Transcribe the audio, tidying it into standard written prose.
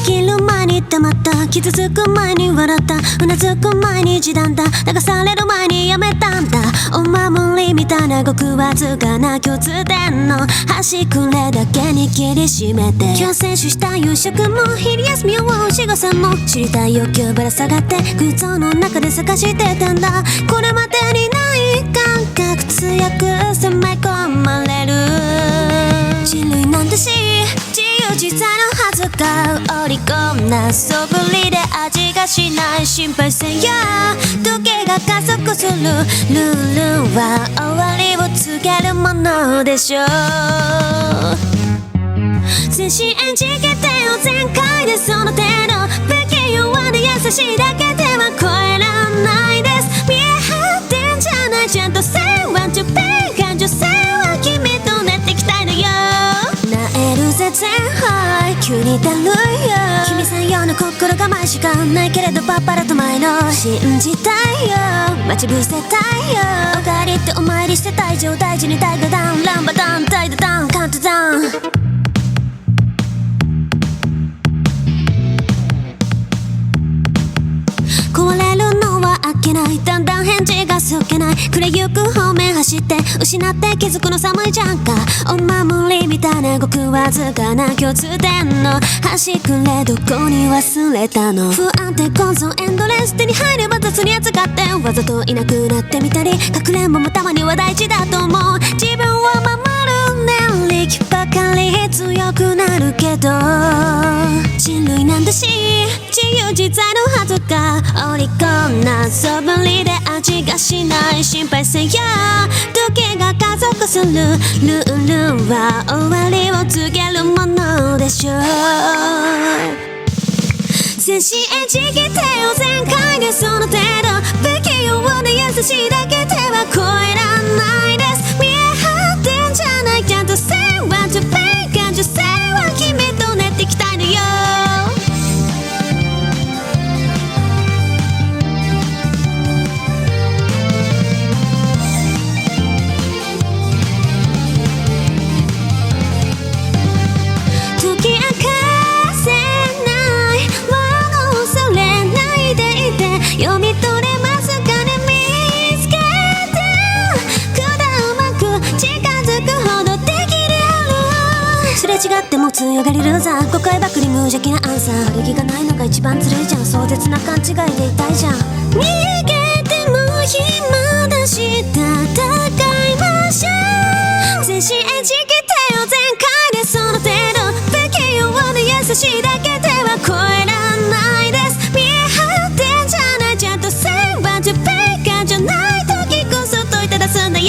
る前に黙った、傷つく前に笑った、うなずく前に時短だ、流される前にやめたんだ。お守りみたいなごくわずかな共通点の端くれだけに切り締めて、今日摂取した夕食も昼休みを仕草も知りたい欲求ぶら下がって空想の中で探してたんだ。これまでにない感覚強く攻め込まれる。人類なんだし自由自在のはずが、織り込んだ素振りで味がしない心配せや時計が加速する。ルールは終わりを告げるものでしょう。全身演じきてよ全開でその程度、不器用で優しいだけでは超えらないです。見え張ってんじゃない、ちゃんと Say want to pay 感情性は君と寝てきたいのよ。なえるぜ全敗急に出るよ。君専用の心構えしかないけれどパパラと前の信じたいよ、待ち伏せたいよ。おかえりってお参りしてた以上大事にタイダダウンランバダウンタイダダウンカウントダウン。壊れるのは飽きない、だんだん返事がそっけない、暮れゆく方面走って失って気づくの寒いじゃんか。お守りみたいなごくわずかな共通点の端くれどこに忘れたの。不安定コンソンエンドレス手に入れば雑に扱ってわざといなくなってみたり、かくれんぼもたまには大事だと思う。自分を守る念力ばかり強くなるけど、人類なんだし自由自在のはずが、織り込んだ素振りで味がしない心配せや時計が加速する。ルールは終わりを告げるものでしょう。全身演じきてよ全開でその程度、不器用で優しいだけでは超えらないです。見え張ってんじゃない、ちゃんと Say want to pay 感情性は君と寝てきたいのよ。読み取れますかね、見つけて管うまく近づくほどできるやろ。すれ違っても強がりルーザー、誤解ばかり無邪気なアンサー、悪気がないのが一番つらいじゃん、壮絶な勘違いでいたいじゃん。逃げても暇だし戦いましょう。全身演じきてよ全開でその程度、不器用で優しいだけでは超えらないです。見え張ってんじゃない、ちゃんと Say want to pay 感情ない時こそ問いただすんだよ。